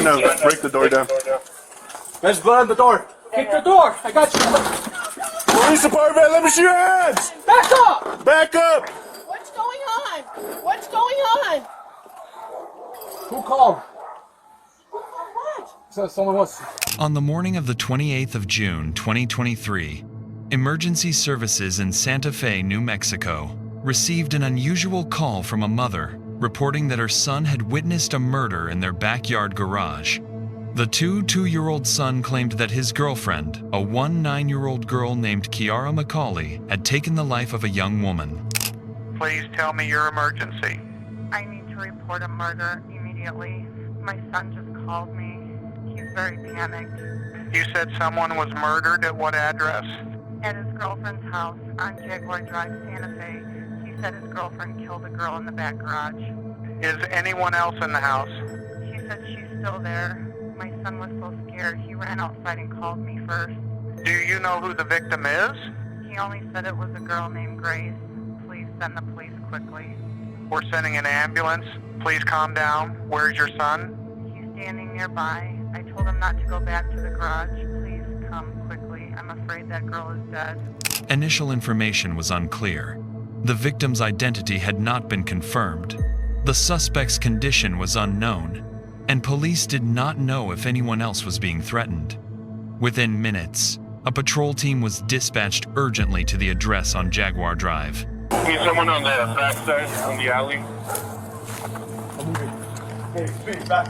trying to break the door down. There's blood on the door. Kick the door. I got you. Police department, let me see your hands. Back up. Back up. What's going on? What's going on? Who called? What? So someone was. On the morning of the 28th of June, 2023, emergency services in Santa Fe, New Mexico, received an unusual call from a mother reporting that her son had witnessed a murder in their backyard garage. The two-year-old son claimed that his girlfriend, a 9-year-old girl named Kiara McCulley, had taken the life of a young woman. Please tell me your emergency. I need to report a murder immediately. My son just called me. He's very panicked. You said someone was murdered at what address? At his girlfriend's house on Jaguar Drive, Santa Fe. He said his girlfriend killed a girl in the back garage. Is anyone else in the house? She said she's still there. My son was so scared, he ran outside and called me first. Do you know who the victim is? He only said it was a girl named Grace. Please send the police quickly. We're sending an ambulance. Please calm down. Where's your son? He's standing nearby. I told him not to go back to the garage. Please come quickly. I'm afraid that girl is dead. Initial information was unclear. The victim's identity had not been confirmed. The suspect's condition was unknown, and police did not know if anyone else was being threatened. Within minutes, a patrol team was dispatched urgently to the address on Jaguar Drive. Need someone on the back side, on the alley. Hey, speed, back.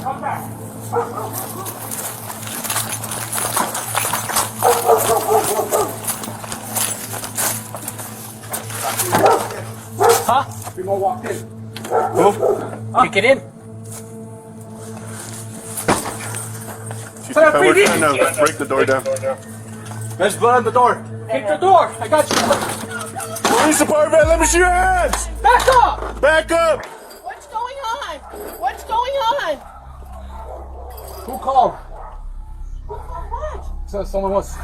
Come back. Huh? We gonna walk in. Who? Kick it in. We're trying to break the door down. There's blood on the door. Kick the door. I got you. Police department, let me see your hands. Back up. Back up. What's going on? What's going on? Who called? What? So someone was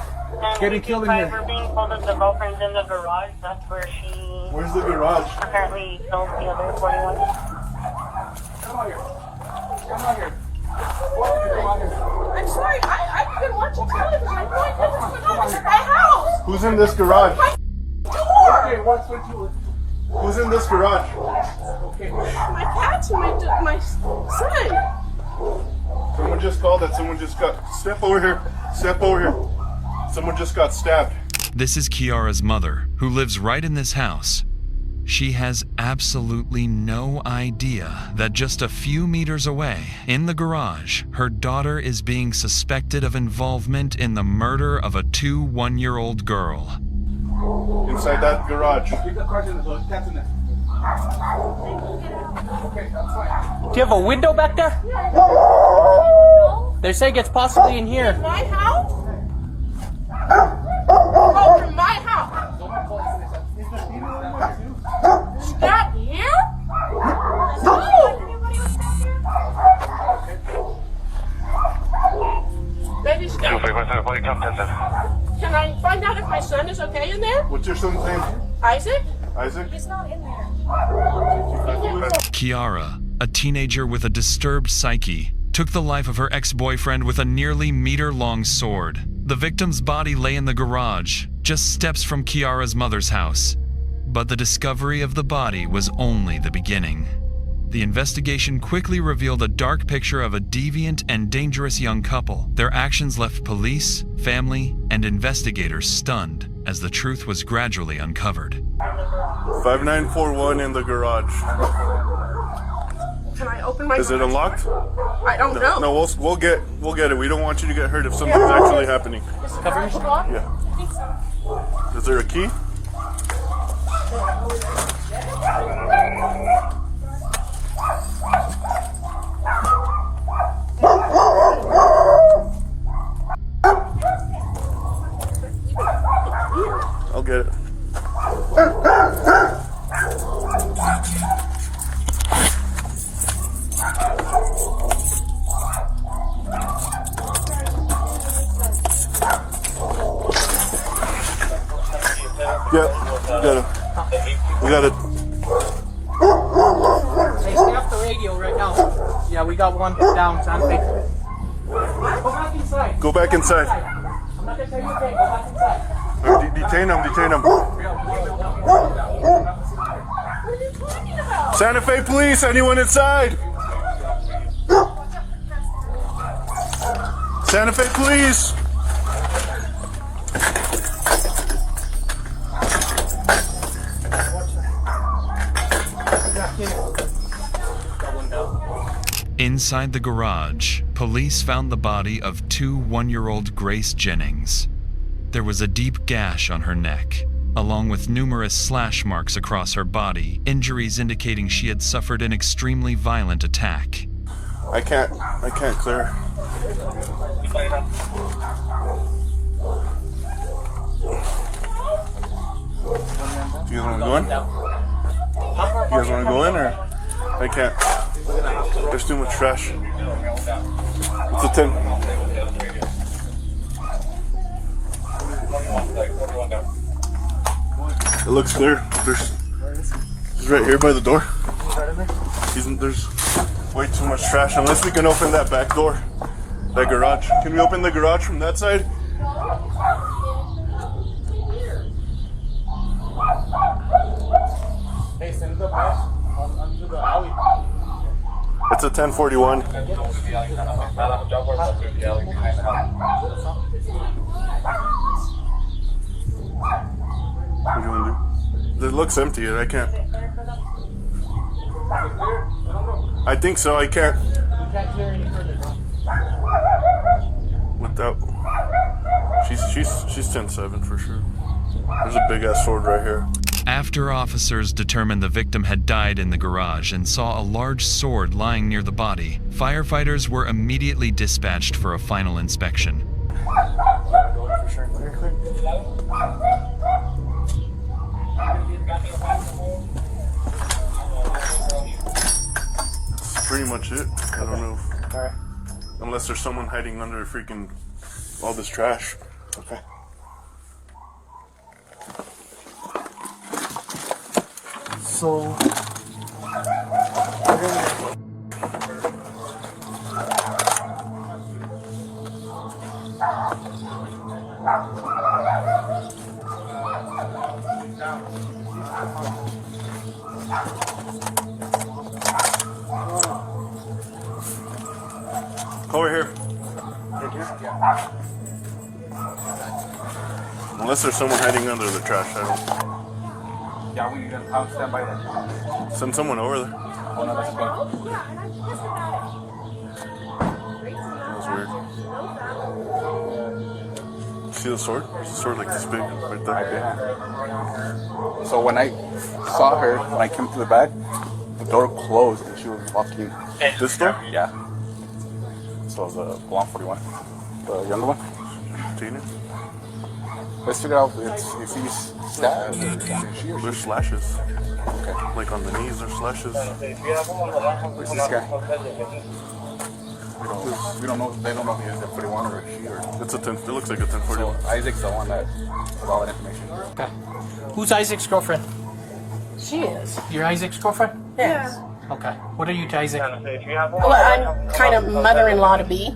getting killed in here. We're being told that the girlfriend's in the garage. That's where she Where's the garage? apparently killed the other 41. Come on here. Come on here. Come on here. I'm sorry. I've been watching television. I have no idea what's going on. This is my house. Who's in this garage? Door. Okay, what's with you? Who's in this garage? Okay. My cats and my son. Someone just called that someone just got... Step over here. Step over here. Someone just got stabbed. This is Kiara's mother, who lives right in this house. She has absolutely no idea that just a few meters away, in the garage, her daughter is being suspected of involvement in the murder of a 1-year-old girl. Inside that garage. Keep the cards in the door. That's in there. Okay, that's fine. Do you have a window back there? They're saying it's possibly in here. My house? Oh, from my house. Stop here? No. Baby, stop. Can I find out if my son is okay in there? What's your son's name? Isaac? Isaac? He's not in there. Kiara, a teenager with a disturbed psyche, took the life of her ex-boyfriend with a nearly meter-long sword. The victim's body lay in the garage, just steps from Kiara's mother's house. But the discovery of the body was only the beginning. The investigation quickly revealed a dark picture of a deviant and dangerous young couple. Their actions left police, family, and investigators stunned as the truth was gradually uncovered. 5941 in the garage. Can I open my Is it unlocked? I don't know. No, we'll get it. We don't want you to get hurt if something's actually happening. Is the garage locked? Yeah. I think so. Is there a key? I'll get it. We gotta. Hey, stay off the radio right now. Yeah, we got one down, Santa Fe. Go back inside. Go back inside. I'm not gonna tell you again. Go back inside. Or detain him. Santa Fe police, anyone inside? Santa Fe police. Inside the garage, police found the body of 2 one-year-old Grace Jennings. There was a deep gash on her neck, along with numerous slash marks across her body, injuries indicating she had suffered an extremely violent attack. I can't clear. Do you guys want to go in? You guys want to go in or? I can't. There's too much trash. It's a 10. It looks clear. He's right here by the door. There's way too much trash. Unless we can open that back door. That garage. Can we open the garage from that side? Hey, send the bus onto the alley. It's a 1041. What do you want to do? It looks empty. I can't. I think so. I can't. We can't clear any further, bro. Without. She's 10-7 for sure. There's a big ass sword right here. After officers determined the victim had died in the garage and saw a large sword lying near the body, firefighters were immediately dispatched for a final inspection. That's pretty much it. I don't know. Unless there's someone hiding under freaking all this trash. Okay. So, Over here. Unless there's someone hiding under the trash, I don't. yeah, I'll stand by that. Send someone over there. Oh, no, that's okay. That was weird. See the sword? There's a sword like this big right there. So when I saw her, when I came to the back, the door closed and she was walking. This door? Yeah. So it was a blonde 41. The younger one. Tina? Let's figure out if he's stabbed or she or There's slashes. Okay. Like on the knees, there's slashes. Where's this guy? We don't know. They don't know if he's a 41 or a she or. It's a 10. It looks like a 1041. So Isaac's the one that has all that information. Okay. Who's Isaac's girlfriend? She is. You're Isaac's girlfriend? Yes. Okay. What are you to Isaac? Well, I'm kind of mother-in-law to be.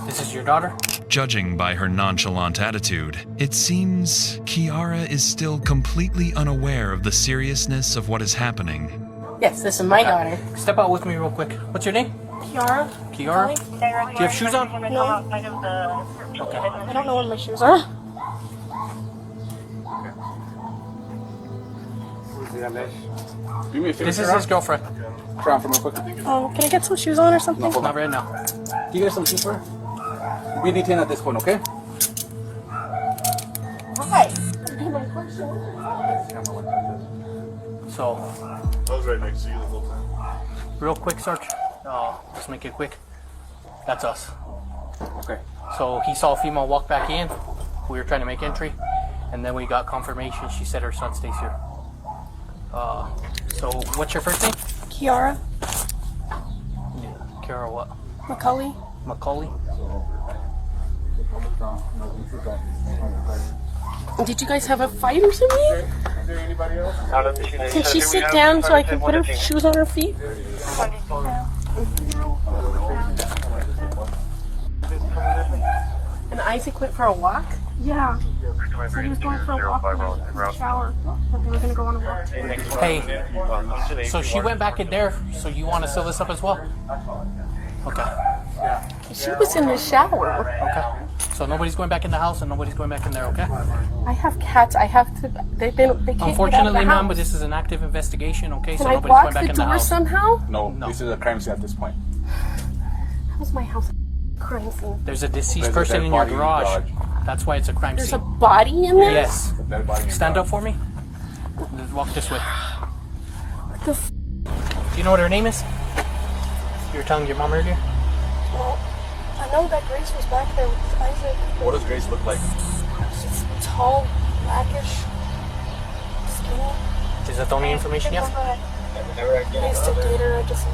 This is your daughter? Judging by her nonchalant attitude, it seems Kiara is still completely unaware of the seriousness of what is happening. Yes, this is my daughter. Step out with me real quick. What's your name? Kiara. Kiara? Do you have shoes on? No. Okay. I don't know where my shoes are. Do me a favor. This is his girlfriend. Try on for me quick. Oh, can I get some shoes on or something? Not right now. Can you get some shoes for her? Be detained at this point, okay? Hi. So, I was right next to you the whole time. real quick, Sarge. Just make it quick. That's us. Okay. So he saw a female walk back in. We were trying to make entry, and then we got confirmation. She said her son stays here. So what's your first name? Kiara Kiara what? McCulley. McCulley. Did you guys have a fight or something? Is there anybody else? Can she sit down so I can put her shoes on her feet? And Isaac went for a walk? Yeah. So he was going for a walk in the shower. But they were going to go on a walk. Hey, so she went back in there, so you want to seal this up as well? Okay. She was in the shower. Okay. So nobody's going back in the house and nobody's going back in there, okay? I have cats. I have to. They can't get out Unfortunately, of the ma'am, house. but this is an active investigation, okay? Can So I nobody's block going back the in the door house. somehow? No, this is a crime scene at this point. How's my house a crime scene? There's a deceased There's a person dead in your body in the garage. garage. That's why it's a crime There's a scene. body in there? Yes. The dead body in the Stand garage. up for me. Let's walk this way. What the f? Do you know what her name is? You were telling your mom earlier? Well, I know that Grace was back there with Isaac. What does Grace look like? She's tall, blackish, skinny. Is that the only information you have? I used to date her. I just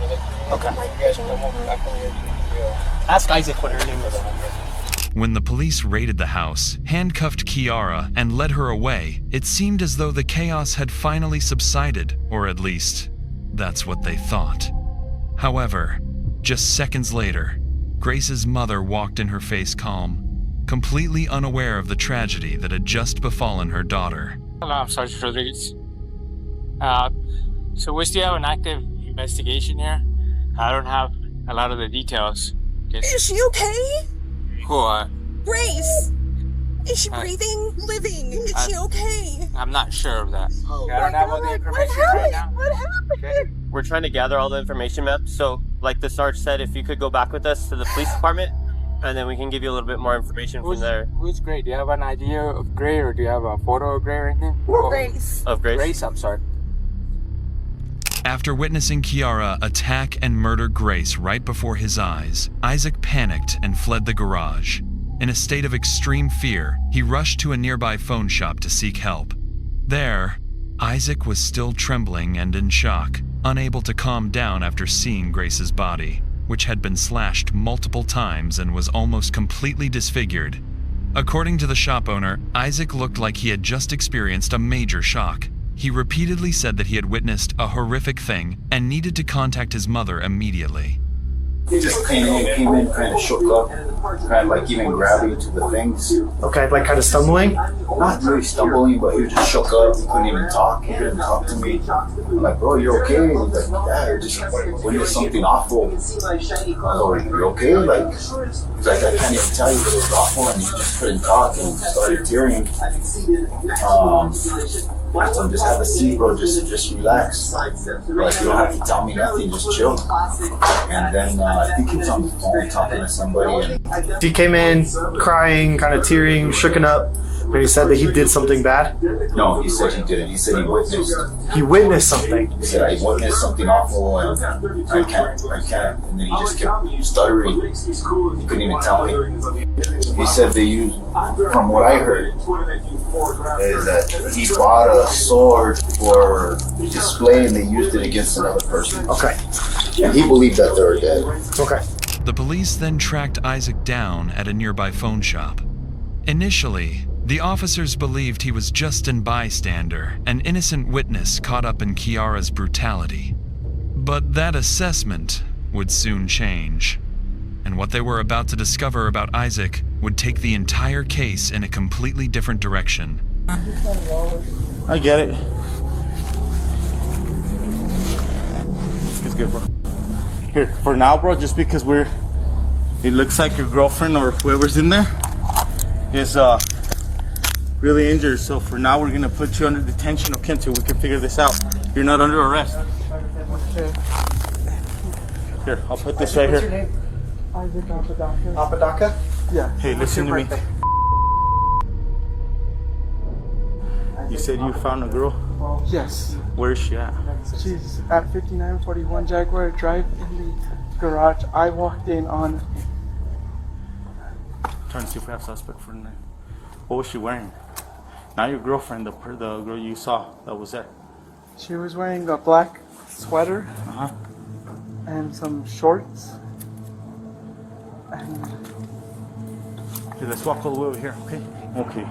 Okay. like vision of her. Ask Isaac what her name is. When the police raided the house, handcuffed Kiara, and led her away, it seemed as though the chaos had finally subsided, or at least, that's what they thought. However, just seconds later, Grace's mother walked in her face calm, completely unaware of the tragedy that had just befallen her daughter. Hello, I'm Sergeant Rodriguez. So we still have an active investigation here. I don't have a lot of the details. Is she okay? Who, Grace! Is she breathing? Living? Is she okay? I'm not sure of that. I don't have all the information right now. What happened? We're trying to gather all the information, ma'am. So, like the Sarge said, if you could go back with us to the police department, and then we can give you a little bit more information from there. Who's Gray? Do you have an idea of Gray, or do you have a photo of Gray or anything? Grace. Of Grace? Grace, I'm sorry. After witnessing Kiara attack and murder Grace right before his eyes, Isaac panicked and fled the garage. In a state of extreme fear, he rushed to a nearby phone shop to seek help. There, Isaac was still trembling and in shock, unable to calm down after seeing Grace's body, which had been slashed multiple times and was almost completely disfigured. According to the shop owner, Isaac looked like he had just experienced a major shock. He repeatedly said that he had witnessed a horrific thing and needed to contact his mother immediately. He just came in, kind of shook up, kind of like even grabbing to the things. Okay, like kind of stumbling? Not really stumbling, but he just shook up. He couldn't even talk. He couldn't talk to me. I'm like, bro, you're okay? He's like, yeah, I just witnessed something awful. I was like, you okay? Like, he's like, I can't even tell you what was awful. And he just couldn't talk and started tearing. I told him, just have a seat, bro. Just relax. Like, you don't have to tell me nothing. Just chill. And then I think he was on the phone talking to somebody. And he came in crying, kind of tearing, shooken up. But he said that he did something bad? No, he said he didn't. He said he witnessed. He witnessed something? He said, I witnessed something awful and I can't. And then he just kept stuttering. He couldn't even tell me. He said they used, from what I heard, is that he bought a sword for display and they used it against another person. Okay. And he believed that they were dead. Okay. The police then tracked Isaac down at a nearby phone shop. Initially, the officers believed he was just an bystander, an innocent witness caught up in Kiara's brutality. But that assessment would soon change. And what they were about to discover about Isaac would take the entire case in a completely different direction. I get it. It's good, bro. Here, for now, bro, just because it looks like your girlfriend or whoever's in there is really injured. So for now, we're gonna put you under detention, okay, until we can figure this out. You're not under arrest. Here, I'll put this right here. Isaac Apodaca. Apodaca? Yeah. Hey, listen to me. You said you found a girl? Yes. Where is she at? She's at 5941 Jaguar Drive in the garage. I walked in on... Trying to see if we have suspect for tonight. What was she wearing? Not your girlfriend, the girl you saw that was there. She was wearing a black sweater. Uh-huh. And some shorts. And... Okay, let's walk all the way over here, okay? Okay.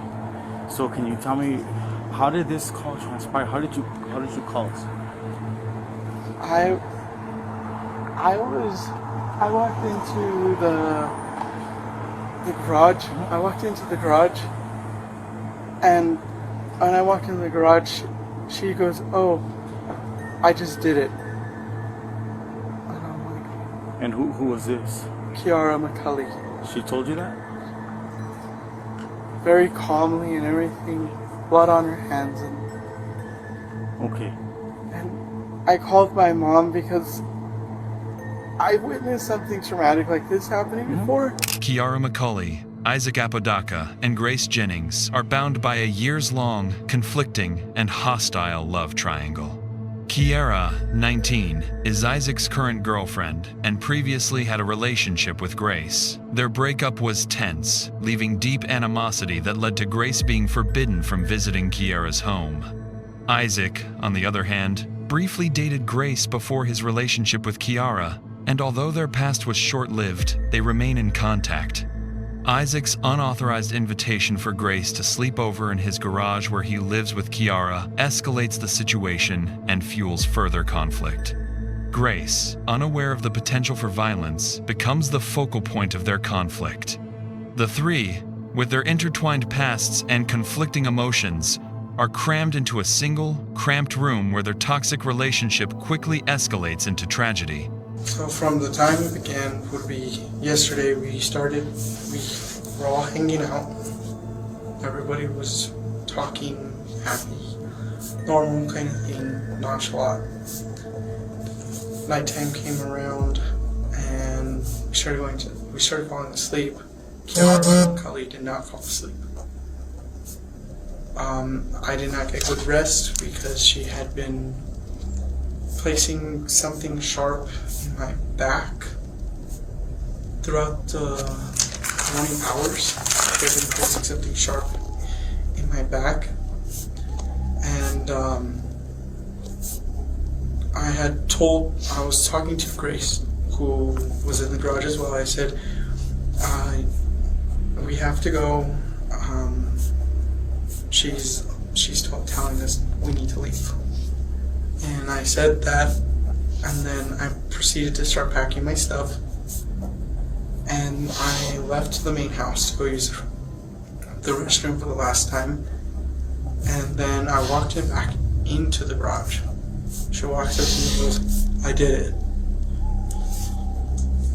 So can you tell me, how did this call transpire? How did you call us? I walked into the garage. I walked into the garage, and when I walked into the garage, she goes, "Oh, I just did it." And I'm like, And who was this? Kiara McCulley. She told you that? Very calmly and everything, blood on her hands, and Okay. I called my mom because I witnessed something traumatic like this happening before. Kiara McCulley, Isaac Apodaca, and Grace Jennings are bound by a years-long, conflicting, and hostile love triangle. Kiara, 19, is Isaac's current girlfriend and previously had a relationship with Grace. Their breakup was tense, leaving deep animosity that led to Grace being forbidden from visiting Kiara's home. Isaac, on the other hand, briefly dated Grace before his relationship with Kiara, and although their past was short-lived, they remain in contact. Isaac's unauthorized invitation for Grace to sleep over in his garage where he lives with Kiara escalates the situation and fuels further conflict. Grace, unaware of the potential for violence, becomes the focal point of their conflict. The three, with their intertwined pasts and conflicting emotions, are crammed into a single, cramped room where their toxic relationship quickly escalates into tragedy. So from the time it began would be yesterday. We were all hanging out. Everybody was talking, happy, normal kind of thing, nonchalant. Nighttime came around and we started falling asleep. Kiara McCulley did not fall asleep. I did not get good rest because she had been placing something sharp in my back throughout the morning hours. She had been placing something sharp in my back, and I was talking to Grace, who was in the garage as well. I said, we have to go. She's telling us we need to leave. And I said that, and then I proceeded to start packing my stuff. And I left the main house to go use the restroom for the last time. And then I walked him back into the garage. She walks up to me and goes, "I did it."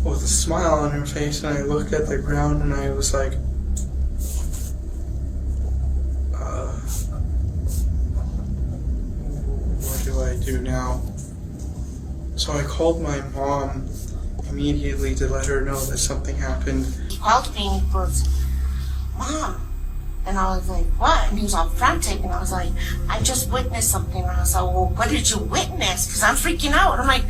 With a smile on her face, and I looked at the ground and I was like, what do I do now? So I called my mom immediately to let her know that something happened. He called me and he goes, "Mom." And I was like, "What?" And he was all frantic, and I was like, "I just witnessed something." And I was like, "Well, what did you witness?" Because I'm freaking out. I'm like,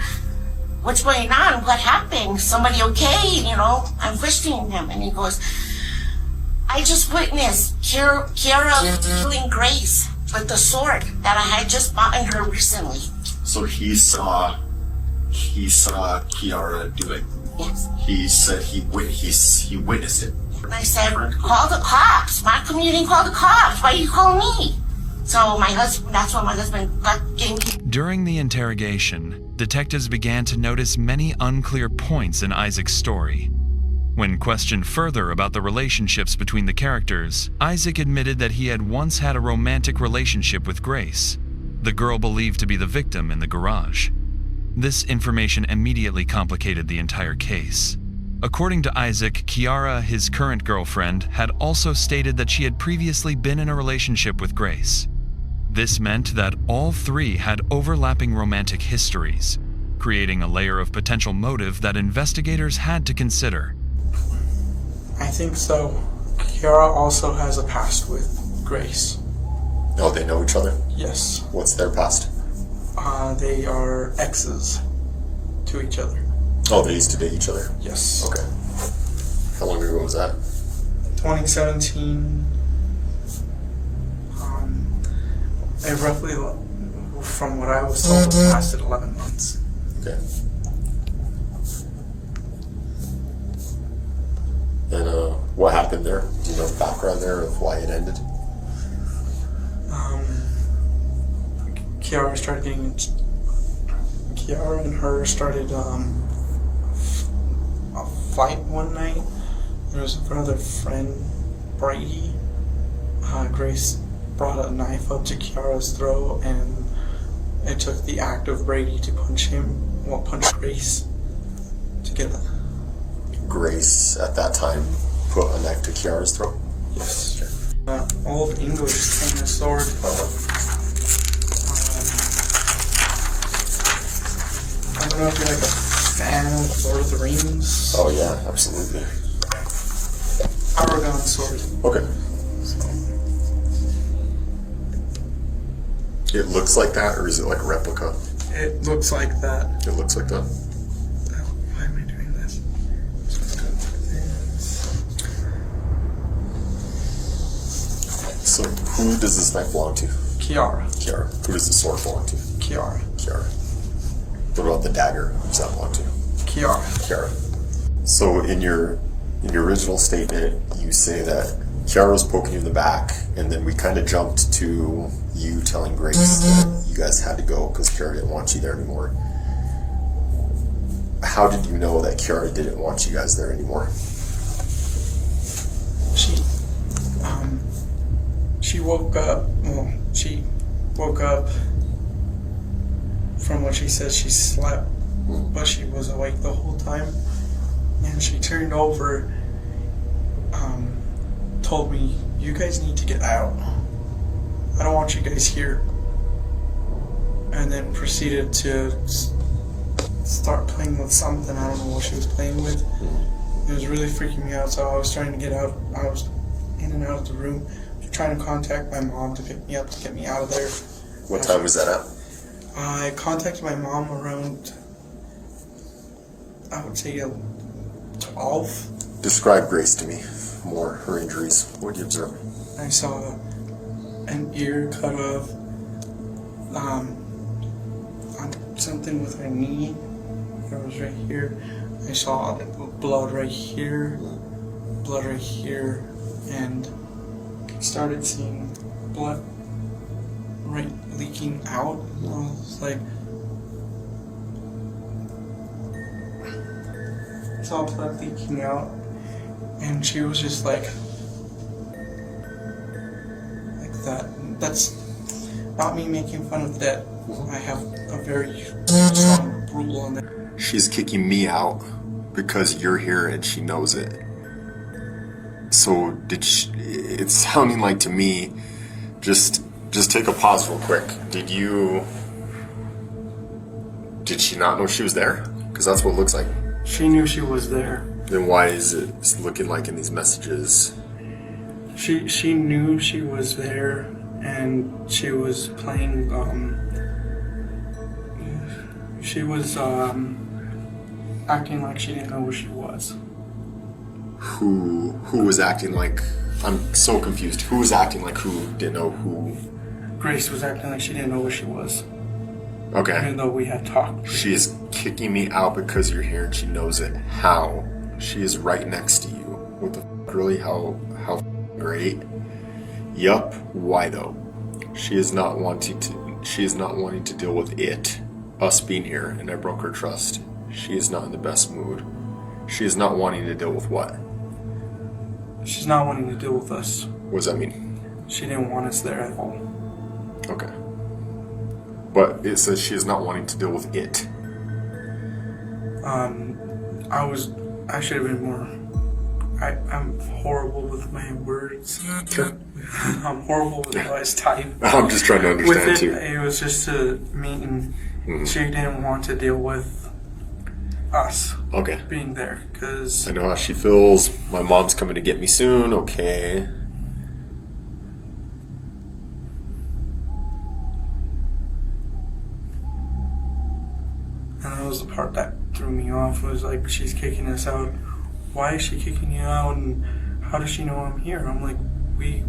"What's going on? What happened? Somebody okay?" You know, I'm questioning him. And he goes, "I just witnessed Kiara killing Grace with the sword that I had just bought in her recently." So he saw Kiara do it. Yes. He said he witnessed it. And I said, "Call the cops. Why come you didn't call the cops? Why you call me?" So that's when my husband gave me. During the interrogation, detectives began to notice many unclear points in Isaac's story. When questioned further about the relationships between the characters, Isaac admitted that he had once had a romantic relationship with Grace, the girl believed to be the victim in the garage. This information immediately complicated the entire case. According to Isaac, Kiara, his current girlfriend, had also stated that she had previously been in a relationship with Grace. This meant that all three had overlapping romantic histories, creating a layer of potential motive that investigators had to consider. I think so. Kiara also has a past with Grace. Oh, they know each other? Yes. What's their past? They are exes to each other. Oh, they used to date each other? Yes. Okay. How long ago was that? 2017. Roughly, from what I was told, it lasted 11 months. Okay. And what happened there? Do you know the background there of why it ended? Kiara and her started a fight one night. There was another friend, Brady. Grace brought a knife up to Kiara's throat, and it took the act of Brady to punch Grace to get that. Grace, at that time, put a knife to Kiara's throat? Yes. Old English kind of sword. I don't know if you're like a fan of Lord of the Rings. Oh yeah, absolutely. Aragon sword. Okay. It looks like that, or is it like a replica? It looks like that. It looks like that. Why am I doing this? So who does this knife belong to? Kiara. Kiara. Who does the sword belong to? Kiara. Kiara. What about the dagger? Who does that belong to? Kiara. Kiara. So in your original statement, you say that Kiara was poking you in the back, and then we kind of jumped to you telling Grace that you guys had to go because Kiara didn't want you there anymore. How did you know that Kiara didn't want you guys there anymore? She woke up. Well, she woke up from what she said. She slept, but she was awake the whole time. And she turned over, told me, "You guys need to get out. I don't want you guys here." And then proceeded to start playing with something. I don't know what she was playing with. It was really freaking me out, so I was trying to get out. I was in and out of the room, trying to contact my mom to pick me up, to get me out of there. What time was that at? I contacted my mom around, I would say, 12. Describe Grace to me more, her injuries. What did you observe? I saw an ear cut off, something with her knee. It was right here. I saw blood right here, and started seeing blood right leaking out. I was like, saw blood leaking out, and she was just like that. That's not me making fun of the dead. I have a very strong rule on that. She's kicking me out because you're here and she knows it. So it's sounding like to me, just take a pause real quick. Did she not know she was there? Because that's what it looks like. She knew she was there. Then why is it looking like in these messages? She knew she was there, and she was playing, she was acting like she didn't know where she was. Who was acting like? I'm so confused. Who was acting like who didn't know who? Grace was acting like she didn't know where she was. Okay. Even though we had talked. She is kicking me out because you're here and she knows it. How? She is right next to you. What the f***, really? How great? Yup. Why though? She is not wanting to deal with it. Us being here, and I broke her trust. She is not in the best mood. She is not wanting to deal with what? She's not wanting to deal with us. What does that mean? She didn't want us there at all. Okay. But it says she is not wanting to deal with it. I should have been more. I'm horrible with my words. Sure. I'm horrible with how I type. I'm just trying to understand too. It was just to meet, and she didn't want to deal with us. Okay. Being there, because I know how she feels. My mom's coming to get me soon. Okay. And that was the part that threw me off. Was like, she's kicking us out. Why is she kicking you out? And how does she know I'm here? I'm like, we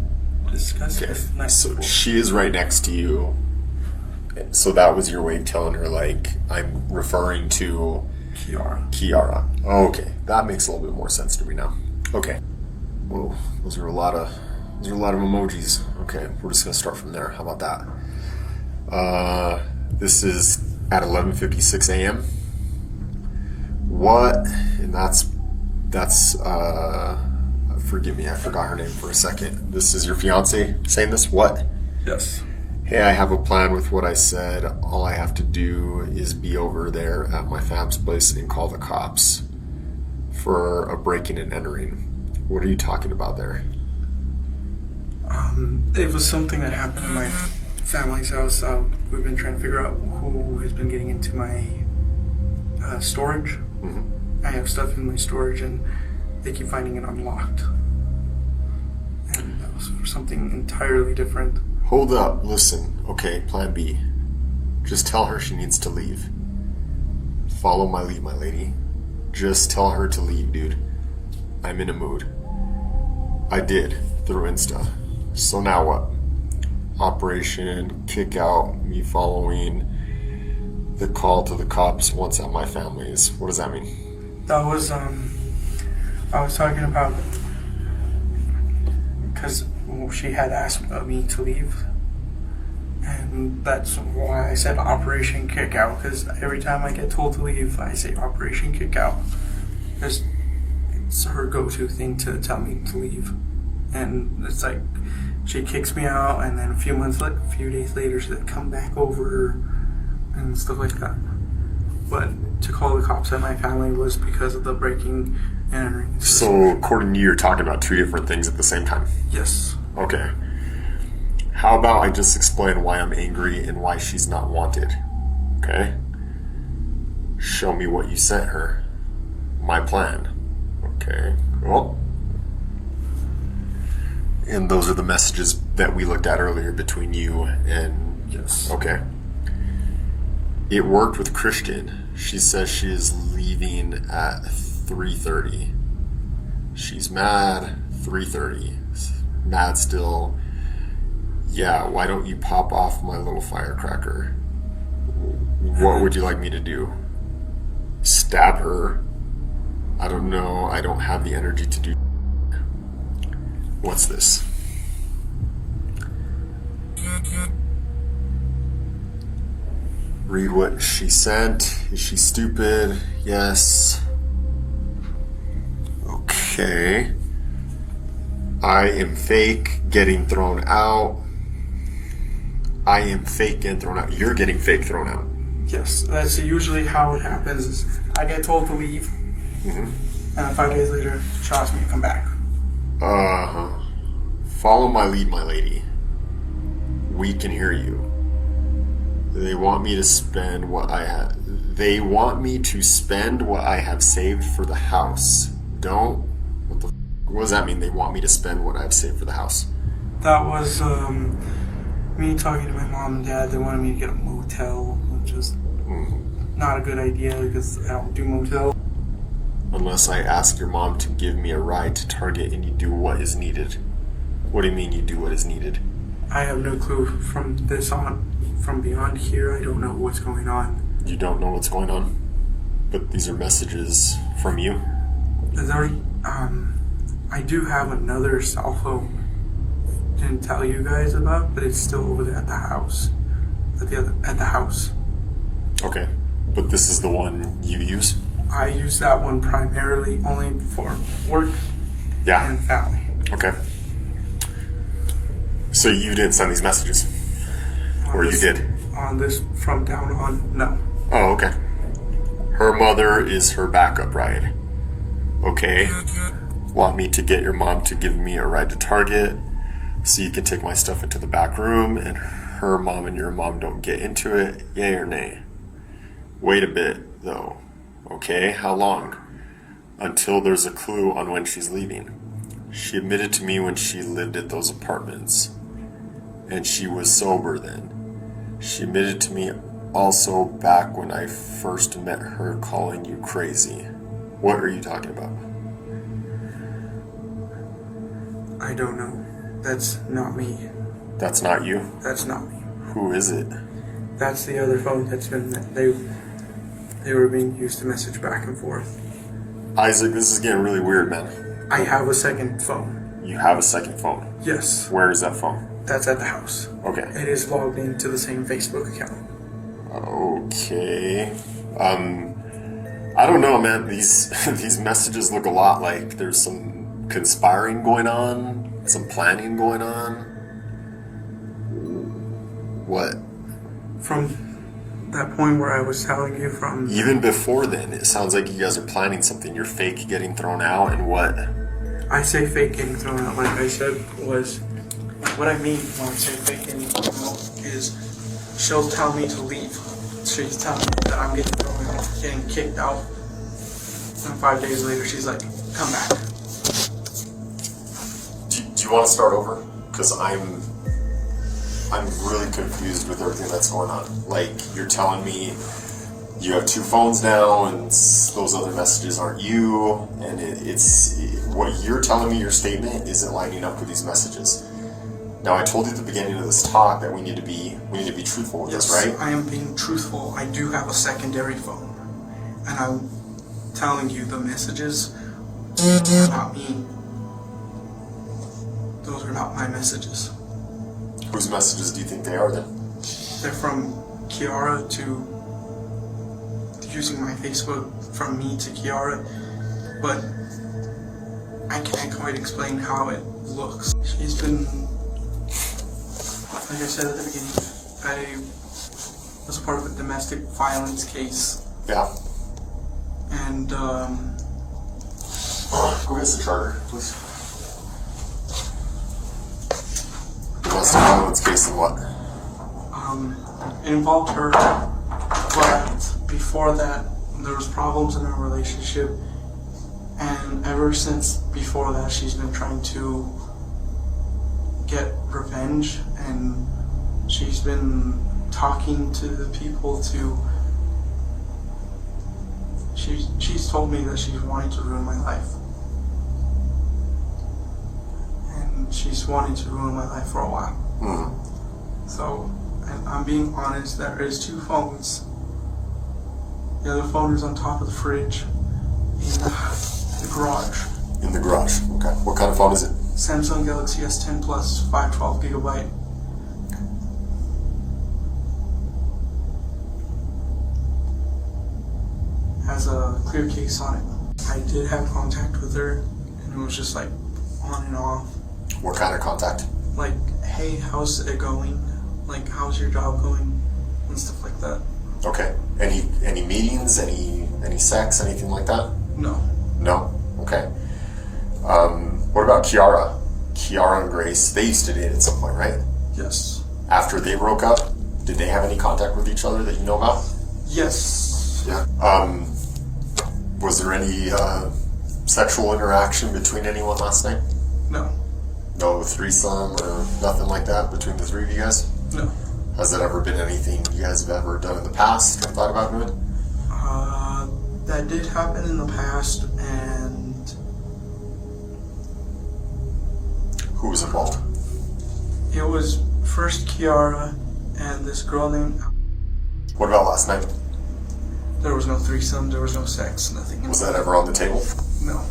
discussed this. So she is right next to you. So that was your way of telling her, like, I'm referring to Kiara. Oh, okay, that makes a little bit more sense to me now. Okay. Whoa, those are a lot of emojis. Okay, we're just gonna start from there. How about that? This is at 11:56 a.m. What? And that's forgive me, I forgot her name for a second. This is your fiance saying this? What? Yes. Hey, I have a plan with what I said. All I have to do is be over there at my fam's place and call the cops for a breaking and entering. What are you talking about there? It was something that happened in my family's house. We've been trying to figure out who has been getting into my storage. Mm-hmm. I have stuff in my storage and they keep finding it unlocked. And that was for something entirely different. Hold up, listen. Okay, plan B. Just tell her she needs to leave. Follow my lead, my lady. Just tell her to leave, dude. I'm in a mood. I did, through Insta. So now what? Operation kick out, me following the call to the cops once at my family's. What does that mean? That was, I was talking about, because she had asked me to leave, and that's why I said Operation Kick Out, because every time I get told to leave, I say Operation Kick Out. It's her go-to thing to tell me to leave, and it's like she kicks me out, and then a few days later, she'll come back over and stuff like that. But to call the cops at my family was because of the breaking and entering. So according to you, you're talking about two different things at the same time? Yes. Okay. How about I just explain why I'm angry and why she's not wanted? Okay? Show me what you sent her. My plan. Okay, cool. And those are the messages that we looked at earlier between you and... Yes. Okay. It worked with Christian. She says she is leaving at 3:30. She's mad. 3:30. Mad still. Yeah, why don't you pop off my little firecracker? What would you like me to do? Stab her? I don't know. I don't have the energy to do. What's this? Read what she sent. Is she stupid? Yes. Okay. I am fake getting thrown out. I am fake getting thrown out. You're getting fake thrown out. Yes, that's usually how it happens. Is I get told to leave, and 5 days later, she asks me to come back. Follow my lead, my lady. We can hear you. They want me to spend what I have. They want me to spend what I have saved for the house. Don't. What does that mean? They want me to spend what I've saved for the house. That was me talking to my mom and dad. They wanted me to get a motel, which is not a good idea because I don't do motel. Unless I ask your mom to give me a ride to Target and you do what is needed. What do you mean you do what is needed? I have no clue from this on. From beyond here, I don't know what's going on. You don't know what's going on? But these are messages from you? I do have another cell phone. Didn't tell you guys about, but it's still over there at the house. At the house. Okay, but this is the one you use? I use that one primarily only for work and family. Okay. So you didn't send these messages? Or you did? On this from down on, no. Oh, okay. Her mother is her backup ride. Okay. Want me to get your mom to give me a ride to Target so you can take my stuff into the back room and her mom and your mom don't get into it? Yay or nay? Wait a bit, though. Okay, how long? Until there's a clue on when she's leaving. She admitted to me when she lived at those apartments. And she was sober then. She admitted to me also back when I first met her calling you crazy. What are you talking about? I don't know. That's not me. That's not you? That's not me. Who is it? That's the other phone that's been... They were being used to message back and forth. Isaac, this is getting really weird, man. I have a second phone. You have a second phone? Yes. Where is that phone? That's at the house. Okay. It is logged into the same Facebook account. Okay. I don't know, man. These messages look a lot like there's some conspiring going on, some planning going on. What? From that point where I was telling you from... Even before then, it sounds like you guys are planning something. You're fake getting thrown out and what? I say fake getting thrown out, like I said, was... What I mean when I say fake getting thrown out is she'll tell me to leave. She's telling me that I'm getting thrown out, getting kicked out. And 5 days later, she's like, come back. Do you want to start over? Because I'm really confused with everything that's going on. Like, you're telling me you have 2 phones now and those other messages aren't you, and it's what you're telling me, your statement isn't lining up with these messages. Now, I told you at the beginning of this talk that we need to be truthful with this, right? I am being truthful. I do have a secondary phone, and I'm telling you the messages are not me. Those are not my messages. Whose messages do you think they are then? They're from Kiara to using my Facebook from me to Kiara, but I can't quite explain how it looks. She's been, like I said at the beginning, I was part of a domestic violence case. Yeah. And go get the charger, please. Domestic violence case and what? It involved her, but before that, there was problems in our relationship, and ever since before that, she's been trying to get revenge, and she's been talking to the people to... She's told me that she's wanting to ruin my life. And she's wanting to ruin my life for a while. Mm-hmm. So, and I'm being honest, there is 2 phones. The other phone is on top of the fridge in the garage. In the garage, okay. What kind of phone is it? Samsung Galaxy S10 Plus, 512 gigabyte. Has a clear case on it. I did have contact with her, and it was just like on and off. What kind of contact? Like, hey, how's it going? Like, how's your job going? And stuff like that. Okay. Any meetings? Any sex? Anything like that? No. No? Okay. What about Kiara? Kiara and Grace, they used to date at some point, right? Yes. After they broke up, did they have any contact with each other that you know about? Yes. Yeah. Was there any sexual interaction between anyone last night? No. No threesome or nothing like that between the 3 of you guys? No. Has that ever been anything you guys have ever done in the past or thought about doing? That did happen in the past, and... Who was involved? It was first Kiara and this girl named... What about last night? There was no threesome, there was no sex, nothing. Was that ever on the table? No.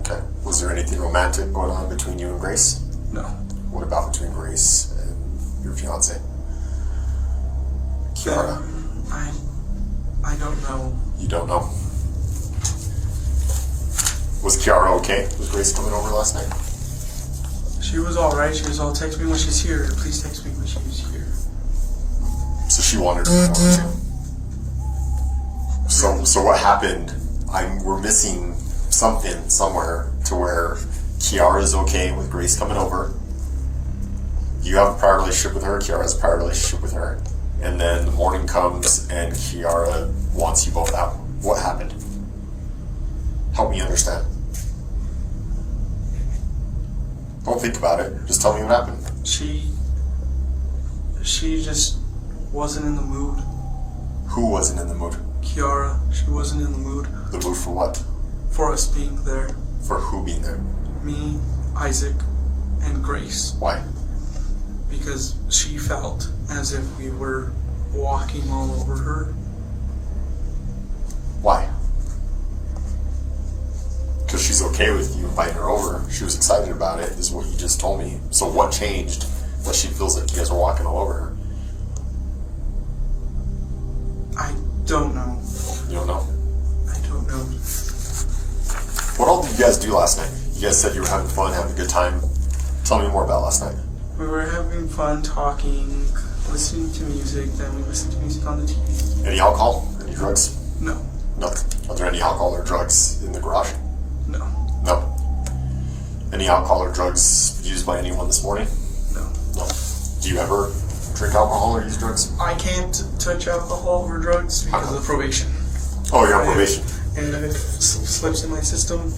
Okay. Was there anything romantic going on between you and Grace? No. What about between Grace and your fiance? Kiara? I don't know. You don't know? Was Kiara okay? Was Grace coming over last night? She was alright. She was all, text me when she's here. Please text me when she's here. So she wanted to come over too? So what happened? We're missing something somewhere to where Kiara's okay with Grace coming over. You have a prior relationship with her, Kiara has a prior relationship with her. And then the morning comes and Kiara wants you both out. What happened? Help me understand. Don't think about it. Just tell me what happened. She just wasn't in the mood. Who wasn't in the mood? Kiara. She wasn't in the mood. The mood for what? For us being there. For who being there? Me, Isaac, and Grace. Why? Because she felt as if we were walking all over her. Why? Because she she's okay with you inviting her over. She was excited about it, is what you just told me. So what changed that she feels like you guys are walking all over her? I don't know. You don't know? I don't know. What all did you guys do last night? You guys said you were having fun, having a good time. Tell me more about last night. We were having fun talking, listening to music, then we listened to music on the TV. Any alcohol? Any drugs? No. Nothing. Are there any alcohol or drugs in the garage? No. No. Any alcohol or drugs used by anyone this morning? No. No. Do you ever drink alcohol or use drugs? I can't touch alcohol or drugs because of probation. Oh, you're on probation. And if it slips in my system,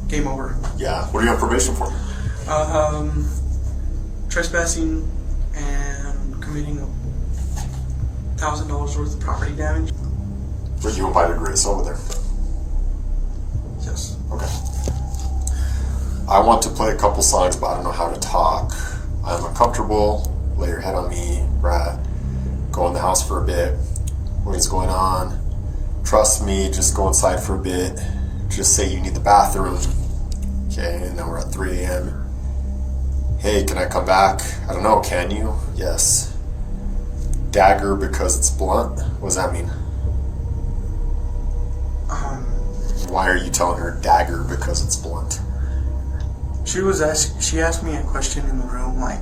game over. Yeah. What are you on probation for? Trespassing and committing $1,000 worth of property damage. But you invited Grace over there. Yes. Okay. I want to play a couple songs, but I don't know how to talk. I'm uncomfortable. Lay your head on me, Brad. Go in the house for a bit. What is going on? Trust me, just go inside for a bit. Just say you need the bathroom. Okay, and now we're at 3 a.m. Hey, can I come back? I don't know, can you? Yes. Dagger because it's blunt? What does that mean? Why are you telling her dagger because it's blunt? She asked me a question in the room, like,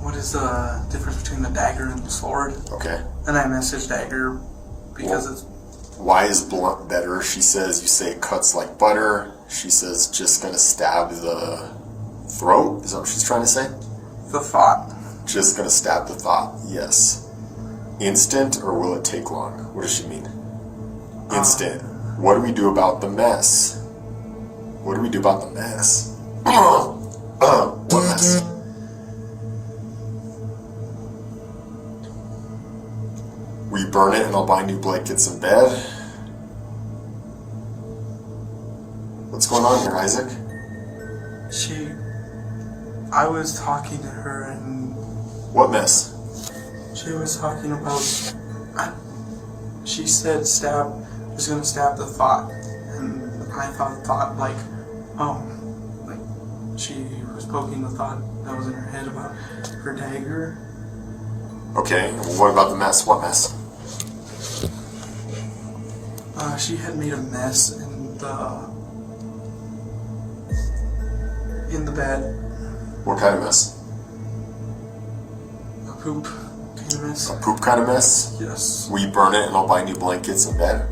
what is the difference between the dagger and the sword? Okay. And I messaged dagger because it's... Why is blunt better? She says you say it cuts like butter. She says just gonna stab the throat. Is that what she's trying to say? The thought. Just gonna stab the thought. Yes. Instant or will it take long? What does she mean? Instant. What do we do about the mess? What do we do about the mess? What mess? We burn it and I'll buy new blankets and bed. What's going on here, Isaac? I was talking to her and... What mess? She was talking about... She said was gonna stab the thought. And I thought like, she was poking the thought that was in her head about her dagger. Okay, well, what about the mess? What mess? She had made a mess in the bed. What kind of mess? A poop kind of mess. A poop kind of mess? Yes. We burn it and I'll buy new blankets and bed?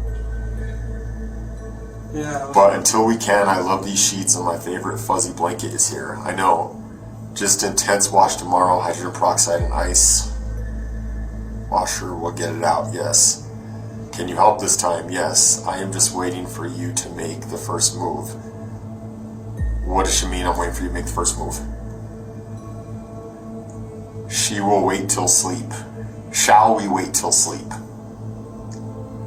Yeah. But until we can, I love these sheets and my favorite fuzzy blanket is here. I know. Just intense wash tomorrow, hydrogen peroxide and ice. Washer will get it out, yes. Can you help this time? Yes. I am just waiting for you to make the first move. What does she mean I'm waiting for you to make the first move? She will wait till sleep. Shall we wait till sleep?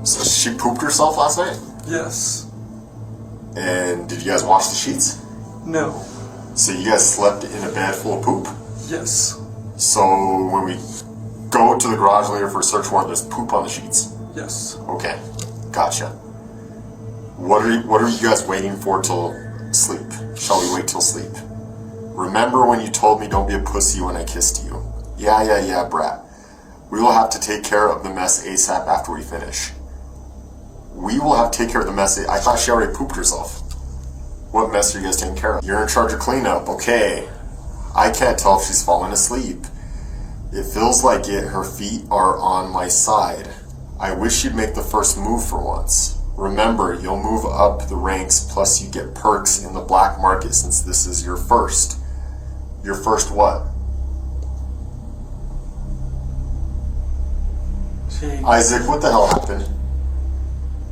So she pooped herself last night? Yes. And did you guys wash the sheets? No. So you guys slept in a bed full of poop? Yes. So when we go to the garage later for a search warrant, there's poop on the sheets? Yes. Okay, gotcha. What are you guys waiting for till sleep? Shall we wait till sleep? Remember when you told me don't be a pussy when I kissed you? Yeah, brat. We will have to take care of the mess ASAP after we finish. We will have to take care of the mess. I thought she already pooped herself. What mess are you guys taking care of? You're in charge of cleanup, okay. I can't tell if she's fallen asleep. It feels like it. Her feet are on my side. I wish you'd make the first move for once. Remember, you'll move up the ranks, plus you get perks in the black market since this is your first. Your first what? Isaac, what the hell happened?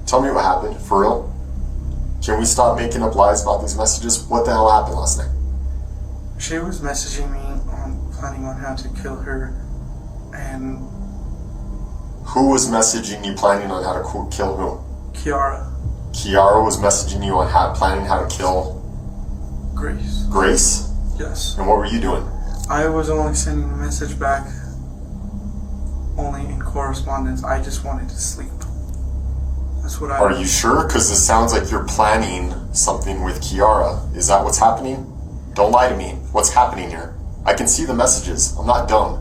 Tell me what happened, for real? Can we stop making up lies about these messages? What the hell happened last night? She was messaging me planning on how to kill her, and... Who was messaging you planning on how to kill who? Kiara. Kiara was messaging you on planning how to kill... Grace. Grace? Yes. And what were you doing? I was only sending a message back, only in correspondence. I just wanted to sleep. That's what I... Are you sure? Because this sounds like you're planning something with Kiara. Is that what's happening? Don't lie to me. What's happening here? I can see the messages. I'm not dumb.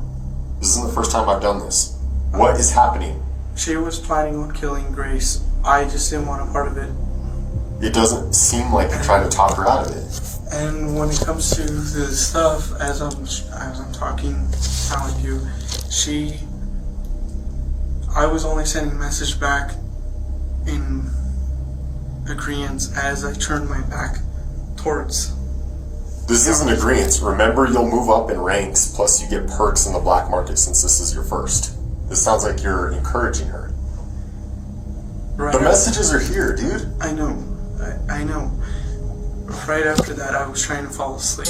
This isn't the first time I've done this. What is happening? She was planning on killing Grace. I just didn't want a part of it. It doesn't seem like you're trying to talk her out of it. And when it comes to the stuff, as I'm talking, telling you, I was only sending a message back in agreement as I turned my back towards. This isn't agreement. Remember, you'll move up in ranks, plus you get perks in the black market since this is your first. This sounds like you're encouraging her. Right. The messages are here, dude. I know. I know. Right after that, I was trying to fall asleep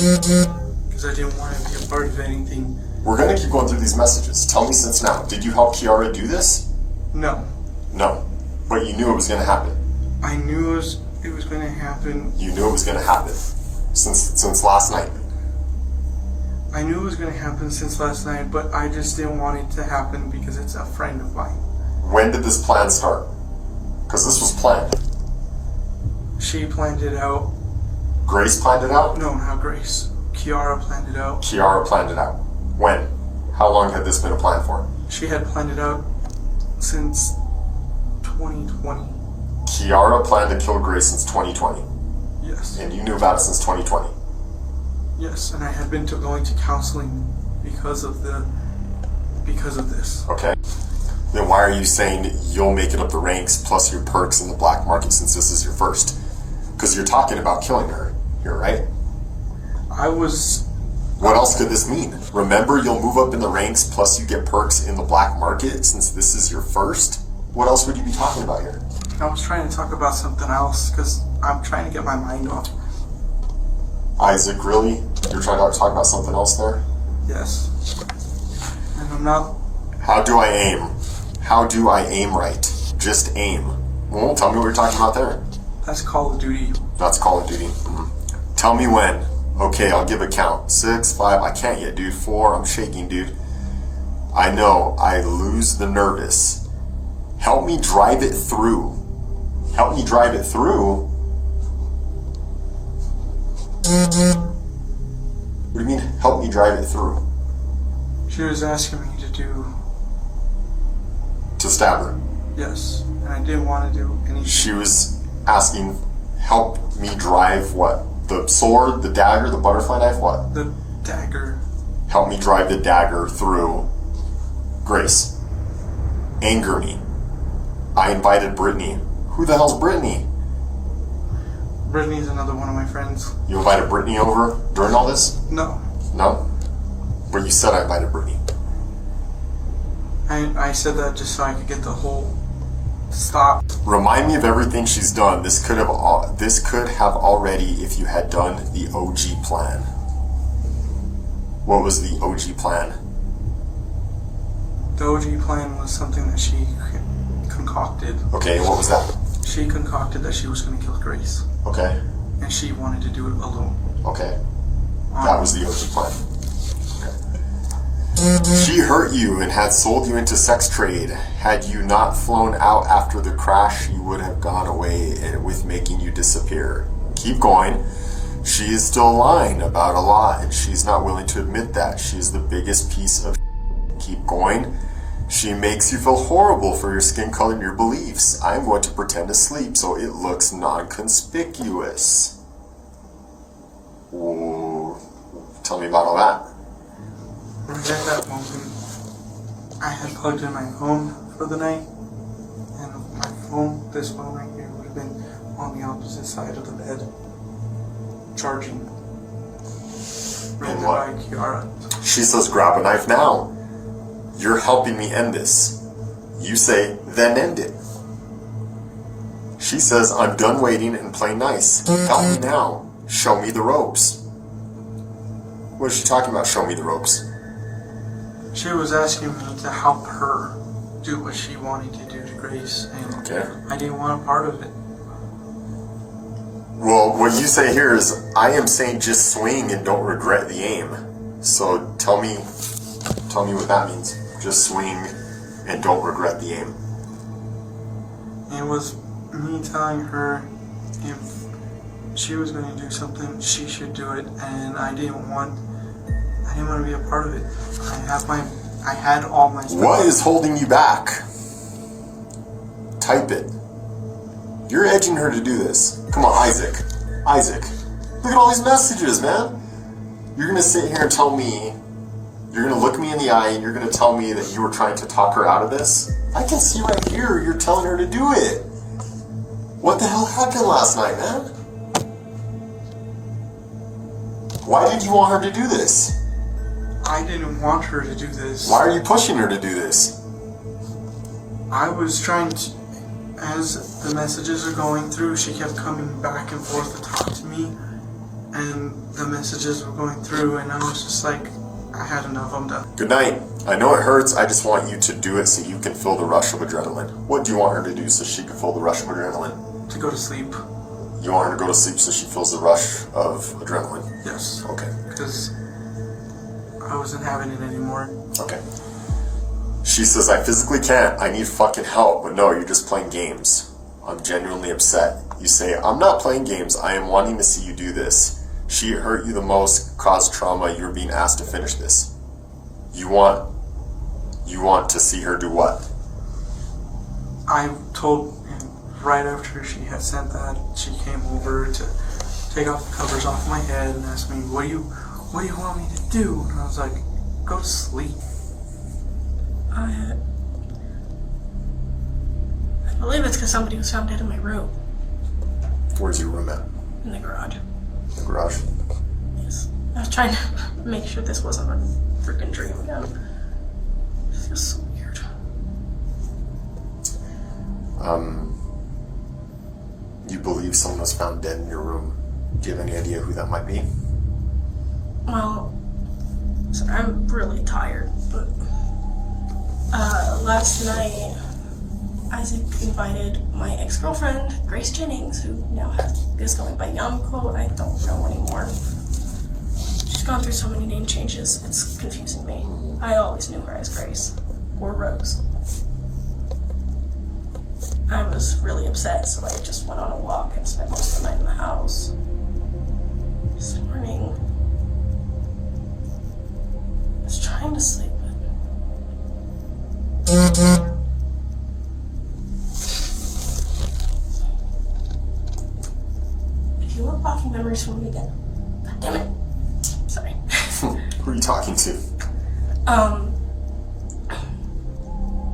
because I didn't want to be a part of anything. We're gonna keep going through these messages. Tell me since now. Did you help Kiara do this? No. No. But you knew it was gonna happen. I knew it was going to happen. You knew it was gonna happen since last night. I knew it was going to happen since last night, but I just didn't want it to happen because it's a friend of mine. When did this plan start? Because this was planned. She planned it out. Grace planned it out? No, not Grace. Kiara planned it out. Kiara planned it out. When? How long had this been a plan for? She had planned it out since 2020. Kiara planned to kill Grace since 2020. Yes. And you knew about it since 2020. Yes, and I had been going to counseling because of this. Okay. Then why are you saying you'll make it up the ranks plus your perks in the black market since this is your first? Because you're talking about killing her here, right? What else could this mean? Remember, you'll move up in the ranks plus you get perks in the black market since this is your first? What else would you be talking about here? I was trying to talk about something else because I'm trying to get my mind off. Isaac, really? You're trying to talk about something else there? Yes. And I'm not... How do I aim? How do I aim right? Just aim. Well, tell me what you're talking about there. That's Call of Duty. That's Call of Duty. Tell me when. Okay, I'll give a count. 6, 5, I can't yet, dude. 4, I'm shaking, dude. I know, I lose the nervous. Help me drive it through. Help me drive it through? What do you mean, help me drive it through? She was asking me to stab her? Yes, and I didn't want to do anything. She was asking, help me drive what? The sword, the dagger, the butterfly knife, what? The dagger. Help me drive the dagger through Grace. Anger me. I invited Brittany. Who the hell's Brittany? Brittany's another one of my friends. You invited Brittany over during all this? No. No? But you said I invited Brittany. I said that just so I could get the whole stop. Remind me of everything she's done. This could have already if you had done the OG plan. What was the OG plan? The OG plan was something that she concocted. Okay, what was that? She concocted that she was going to kill Grace. Okay. And she wanted to do it alone. Okay. That was the OG plan. She hurt you and had sold you into sex trade. Had you not flown out after the crash, you would have gone away with making you disappear. Keep going. She is still lying about a lot, and she's not willing to admit that. She's the biggest piece of Keep going. She makes you feel horrible for your skin color and your beliefs. I'm going to pretend to sleep so it looks non-conspicuous. Ooh. Tell me about all that. Right at that moment, I had plugged in my phone for the night, and my phone, this phone right here, would have been on the opposite side of the bed, charging. Rented by Kiara. She says, grab a knife now. You're helping me end this. You say, then end it. She says, I'm done waiting and playing nice. Help me now. Show me the ropes. What is she talking about, show me the ropes? She was asking me to help her do what she wanted to do to Grace, and I didn't want a part of it. Well, what you say here is, I am saying just swing and don't regret the aim. So tell me what that means. Just swing and don't regret the aim. It was me telling her if she was going to do something, she should do it, and I didn't want to be a part of it. I had all my stuff. What is holding you back? Type it. You're edging her to do this. Come on, Isaac. Isaac. Look at all these messages, man. You're going to sit here and tell me, you're going to look me in the eye and you're going to tell me that you were trying to talk her out of this? I can see right here you're telling her to do it. What the hell happened last night, man? Why did you want her to do this? I didn't want her to do this. Why are you pushing her to do this? I was trying to, as the messages are going through, she kept coming back and forth to talk to me, and the messages were going through, and I was just like, I had enough, I'm done. Good night. I know it hurts, I just want you to do it so you can feel the rush of adrenaline. What do you want her to do so she can feel the rush of adrenaline? To go to sleep. You want her to go to sleep so she feels the rush of adrenaline? Yes. Okay. Because I wasn't having it anymore. Okay. She says, I physically can't, I need fucking help, but no, you're just playing games. I'm genuinely upset. You say, I'm not playing games, I am wanting to see you do this. She hurt you the most, caused trauma, you're being asked to finish this. You want to see her do what? I told him right after she had sent that, she came over to take off the covers off my head and asked me, what do you want me to do? And I was like, go to sleep. I believe it's because somebody was found dead in my room. Where's your room at? In the garage. The garage? Yes. I was trying to make sure this wasn't a freaking dream again. It's just so weird. You believe someone was found dead in your room. Do you have any idea who that might be? Well, so I'm really tired, but last night Isaac invited my ex-girlfriend, Grace Jennings, who now is going by Yamko, I don't know anymore. She's gone through so many name changes, it's confusing me. I always knew her as Grace, or Rose. I was really upset, so I just went on a walk and spent most of the night in the house. This morning, I was trying to sleep, but if you want blocking memories from me again, God damn it. Sorry. Who are you talking to?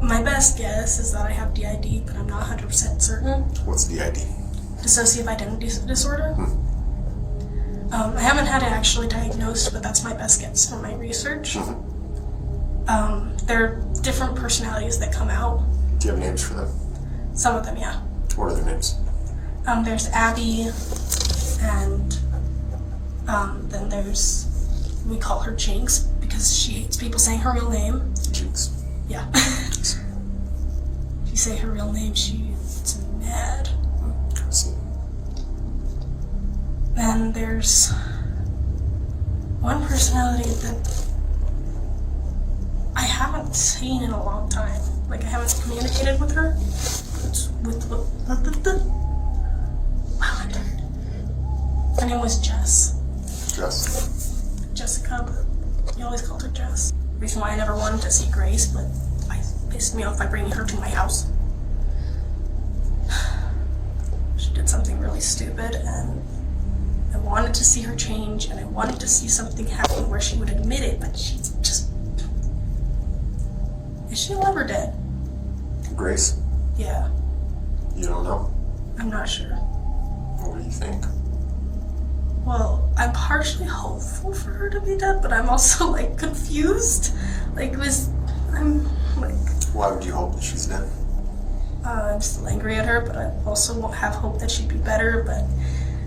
My best guess is that I have DID, but I'm not 100% certain. What's DID? Dissociative Identity Disorder. I haven't had it actually diagnosed, but that's my best guess from my research. There are different personalities that come out. Do you have names for them? Some of them, yeah. What are their names? There's Abby, and then there's, we call her Jinx, because she hates people saying her real name. Jinx. Yeah. If you say her real name, she gets mad. I see. Then there's one personality that I haven't seen in a long time. Like, I haven't communicated with her. It's with wow, I'm tired. Her name was Jess. Jess. Jessica, but you always called her Jess. Reason why I never wanted to see Grace, but I pissed me off by bringing her to my house. She did something really stupid, and I wanted to see her change, and I wanted to see something happen where she would admit it, but she just... Is she alive or dead? Grace? Yeah. You don't know? I'm not sure. What do you think? Well, I'm partially hopeful for her to be dead, but I'm also, like, confused. Like, I'm, like... Why would you hope that she's dead? I'm still angry at her, but I also won't have hope that she'd be better, but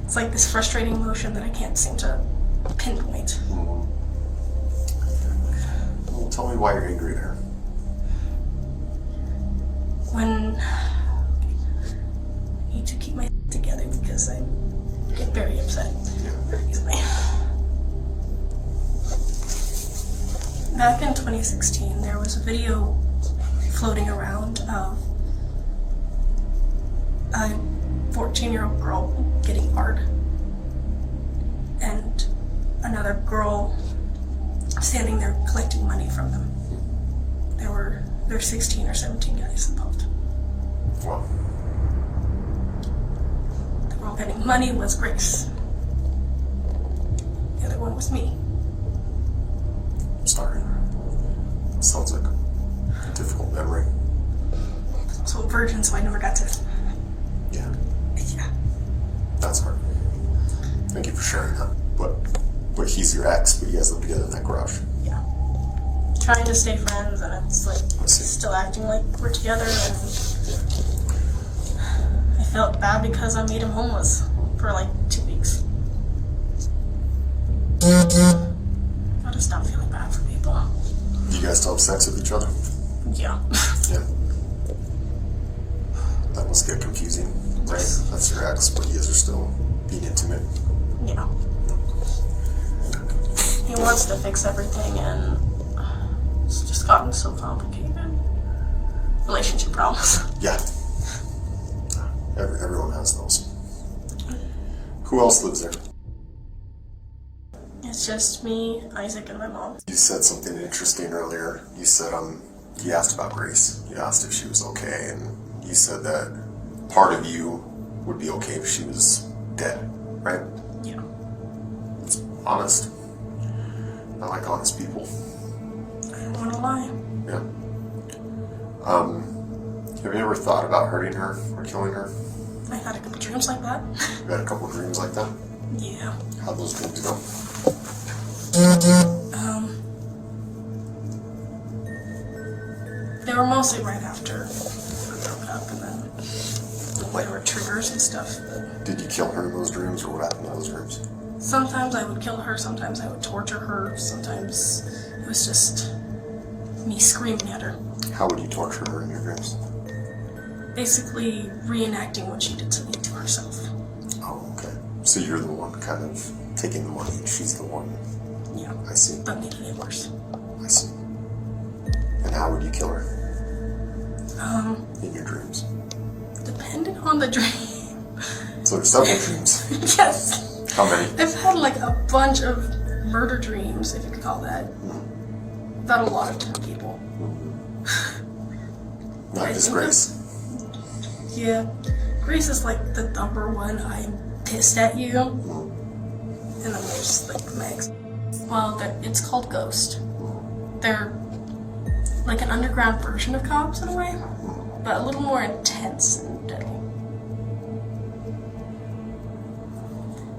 it's like this frustrating emotion that I can't seem to pinpoint. Well, tell me why you're angry at her. When... I need to keep my together because I get very upset very easily. Back in 2016, there was a video floating around of a 14-year-old girl getting hard. And another girl standing there collecting money from them. There were 16 or 17 guys involved. Wow. The girl getting money was Grace. The other one was me. Sorry. Sounds like a difficult memory. So I'm virgin, so I never got to. Yeah. Yeah. That's hard. Thank you for sharing that. But he's your ex, but you guys live together in that garage. Yeah. Trying to stay friends, and it's like still acting like we're together, and I felt bad because I made him homeless for like 2 weeks. Gotta stop feeling bad for people. You guys still have sex with each other? Yeah. Yeah. That must get confusing, right? That's your ex, but you guys are still being intimate. Yeah. He wants to fix everything, and it's just gotten so complicated. Relationship problems. Yeah. Everyone has those. Who else lives there? It's just me, Isaac, and my mom. You said something interesting earlier. You said, you asked about Grace. You asked if she was okay, and you said that part of you would be okay if she was dead, right? Yeah. It's honest. I like honest people. I don't want to lie. Yeah. Have you ever thought about hurting her or killing her? I had a couple dreams like that. You had a couple of dreams like that? Yeah. How'd those dreams go? They were mostly right after we broke up, and then there were triggers and stuff. But Did you kill her in those dreams, or what happened in those dreams? sometimes I would kill her, sometimes I would torture her, sometimes it was just me screaming at her. How would you torture her in your dreams? Basically reenacting what she did to me to herself. Oh, okay. So you're the one kind of taking the money, and she's the one. Yeah. I see. But making it worse. I see. And how would you kill her? In your dreams? Depending on the dream. So there's several dreams. Yes. How many? I've had like a bunch of murder dreams, if you could call that. About a lot of different people. Not just Grace. Yeah. Grace is like the number one, I'm pissed at you. And then there's like Megs. Well, it's called Ghost. They're like an underground version of cops in a way, but a little more intense and deadly.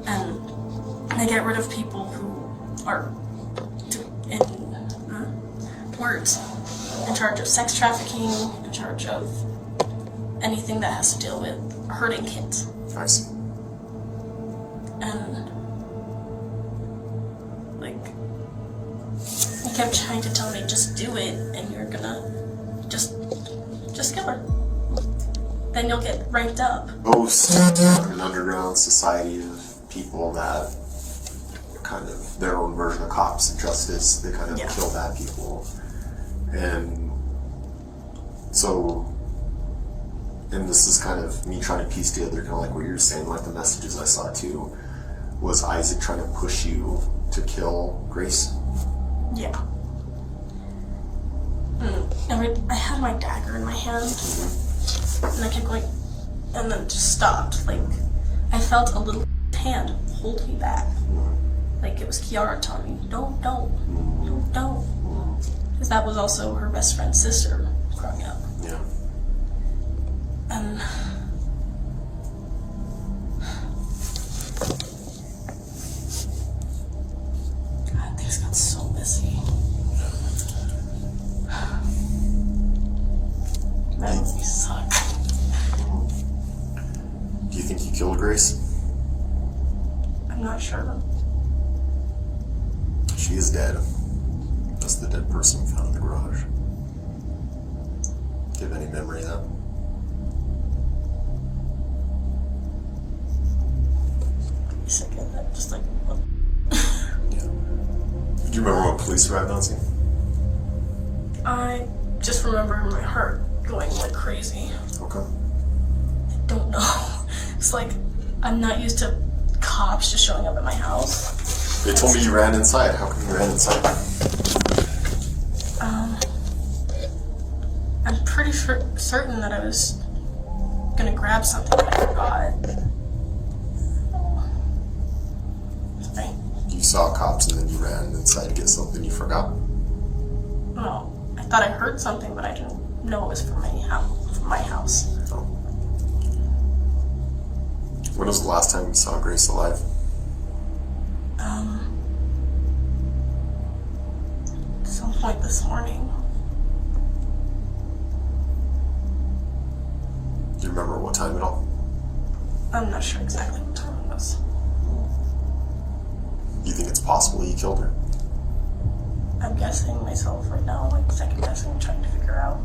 And they get rid of people who are in charge of sex trafficking, in charge of anything that has to deal with hurting kids. I see. And like, he kept trying to tell me, just do it, and you're gonna just kill her. Then you'll get ranked up. Ghost, an underground society of people that kind of their own version of cops and justice. They kind of kill bad people. And so, and this is kind of me trying to piece together kind of like what you're saying, like the messages I saw too. Was Isaac trying to push you to kill Grace? Yeah. I had my dagger in my hand, and I kept going, and then just stopped. Like, I felt a little hand hold me back. Like it was Kiara telling me, don't. Because that was also her best friend's sister growing up. Yeah. And God, things got so messy. Memories suck. Do you think you killed Grace? I'm not sure. She is dead. That's the dead person we found in the garage. Do you have any memory of that? Second, that just like. Yeah. Do you remember when police arrived on scene? I just remember my heart going like crazy. Okay. I don't know. It's like, I'm not used to cops just showing up at my house. They told me you ran inside. How come you ran inside? I'm pretty certain that I was gonna grab something that I forgot. Sorry. You saw cops and then you ran inside to get something you forgot? No, I thought I heard something, but I didn't know it was from my house. Oh. When was the last time you saw Grace alive? Some point this morning. Do you remember what time at all? I'm not sure exactly what time it was. You think it's possible you killed her? I'm guessing myself right now, like second guessing, trying to figure out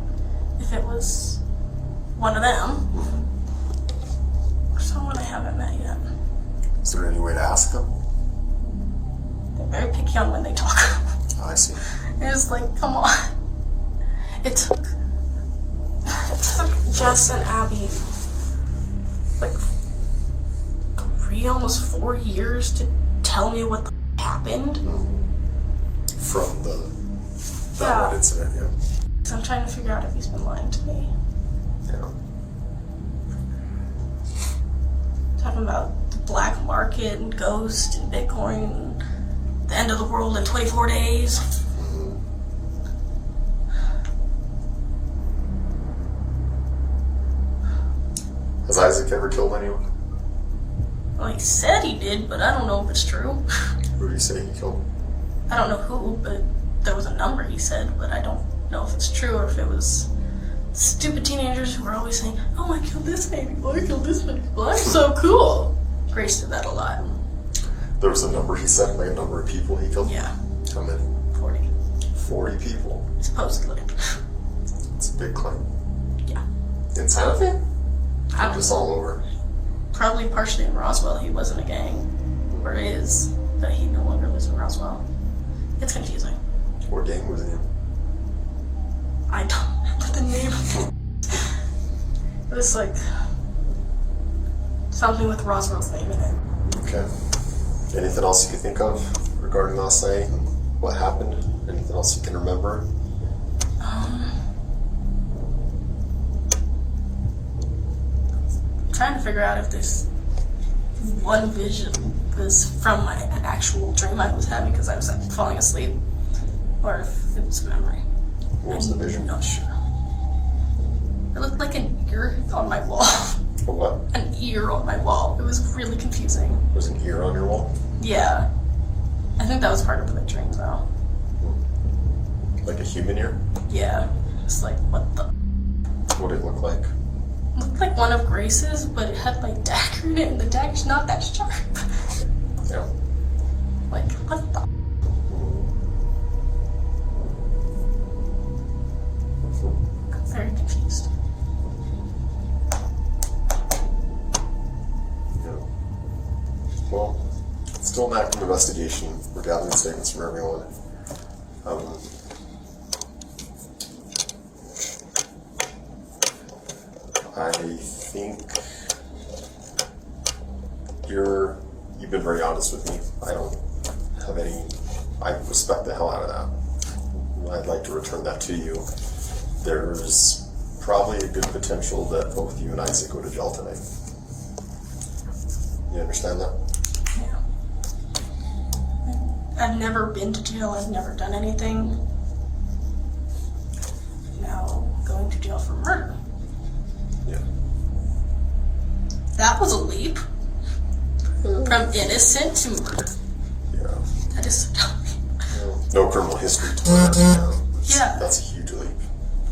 if it was one of them or someone I haven't met yet. Is there any way to ask them? They're very picky on when they talk. Oh, I see. It's like, come on. It took Jess and Abby like 3, almost 4 years to tell me what the happened. From that one incident, yeah. So I'm trying to figure out if he's been lying to me. Yeah. Talking about the black market and ghost and Bitcoin and the end of the world in 24 days. Has Isaac ever killed anyone? Well, he said he did, but I don't know if it's true. Who do you say he killed? I don't know who, but there was a number he said, but I don't know if it's true or if it was stupid teenagers who were always saying, oh, I killed this many people, I killed this many people, I'm so cool. Grace did that a lot. There was a number he said, like a number of people he killed? Yeah. How many? 40. 40 people? Supposedly. It's a big claim. Yeah. Inside of it? I don't Just know. all over. Probably partially in Roswell, he was in a gang, or is, but he no longer lives in Roswell. It's confusing. What gang was he in? I don't remember the name. It was like something with Roswell's name in it. Okay. Anything else you can think of regarding last night and what happened? Anything else you can remember? Trying to figure out if this one vision was from my actual dream I was having because I was like, falling asleep, or if it was a memory. What was the vision? I'm not sure. It looked like an ear on my wall. A what? An ear on my wall. It was really confusing. Was an ear on your wall? Yeah. I think that was part of the dream though. Like a human ear? Yeah. Just like, what the? What did it look like? It looked like one of Grace's, but it had like dagger in it, and the dagger's not that sharp. Yeah. Like, what the? I'm very confused. Yeah. Well, it's still an active investigation. We're gathering statements from everyone. I think you've been very honest with me. I don't have any, I respect the hell out of that. I'd like to return that to you. There's probably a good potential that both you and Isaac go to jail tonight. You understand that? Yeah. I've never been to jail. I've never done anything. Now going to jail for murder. Yeah. That was a leap. From innocent to murder. Yeah. That is so dumb. No criminal history to murder. Yeah. That's a huge leap.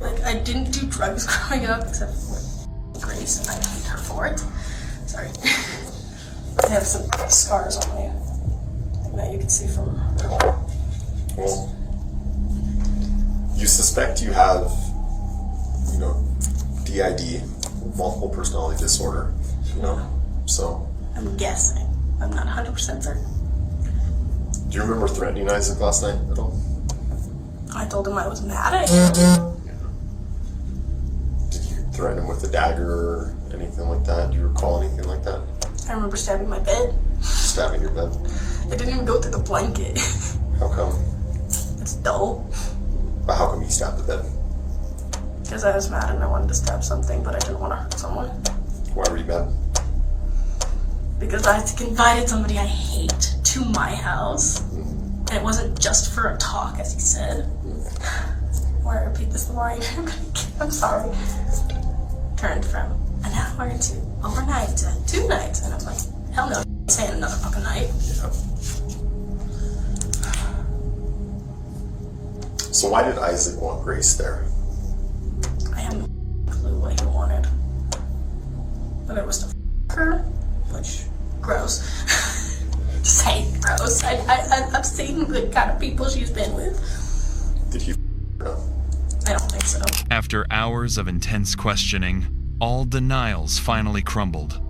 Like, I didn't do drugs growing up except for Grace, and I hate her for it. Sorry. I have some scars on me that you can see from her. Well, you suspect you have, DID, multiple personality disorder, so. I'm guessing. I'm not 100% certain. Do you remember threatening Isaac last night at all? I told him I was mad at him. Did you threaten him with a dagger, anything like that? Do you recall anything like that? I remember stabbing my bed. Stabbing your bed? It didn't even go through the blanket. How come? It's dull. But how come you stabbed the bed? Because I was mad and I wanted to stab something, but I didn't want to hurt someone. Why were you mad? Because I invited somebody I hate to my house. And it wasn't just for a talk, as he said. Why repeat this line? I'm sorry. Turned from an hour to overnight to 2 nights. And I was like, hell no, I'm staying another fucking night. Yeah. So why did Isaac want Grace there? I have no clue what he wanted. But it was to f her, which, gross. Just saying gross. I've seen the kind of people she's been with. Did he f her? I don't think so. After hours of intense questioning, all denials finally crumbled.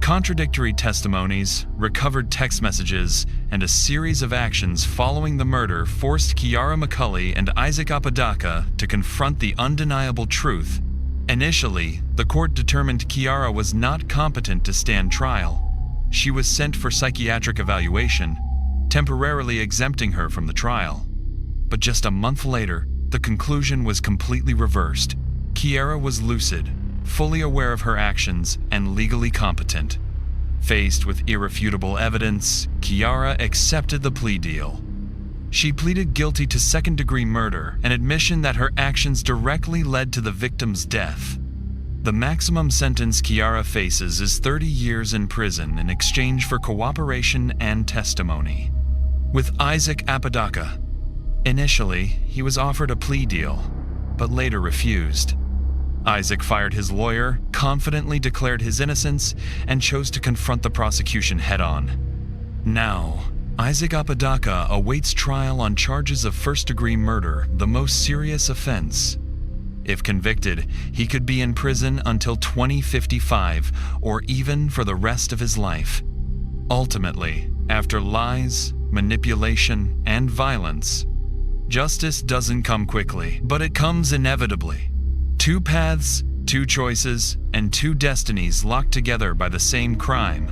Contradictory testimonies, recovered text messages, and a series of actions following the murder forced Kiara McCulley and Isaac Apodaca to confront the undeniable truth. Initially, the court determined Kiara was not competent to stand trial. She was sent for psychiatric evaluation, temporarily exempting her from the trial. But just a month later, the conclusion was completely reversed. Kiara was lucid, fully aware of her actions, and legally competent. Faced with irrefutable evidence, Kiara accepted the plea deal. She pleaded guilty to second-degree murder, an admission that her actions directly led to the victim's death. The maximum sentence Kiara faces is 30 years in prison in exchange for cooperation and testimony. With Isaac Apodaca, initially, he was offered a plea deal, but later refused. Isaac fired his lawyer, confidently declared his innocence, and chose to confront the prosecution head-on. Now, Isaac Apodaca awaits trial on charges of first-degree murder, the most serious offense. If convicted, he could be in prison until 2055, or even for the rest of his life. Ultimately, after lies, manipulation, and violence, justice doesn't come quickly, but it comes inevitably. 2 paths, 2 choices, and 2 destinies locked together by the same crime.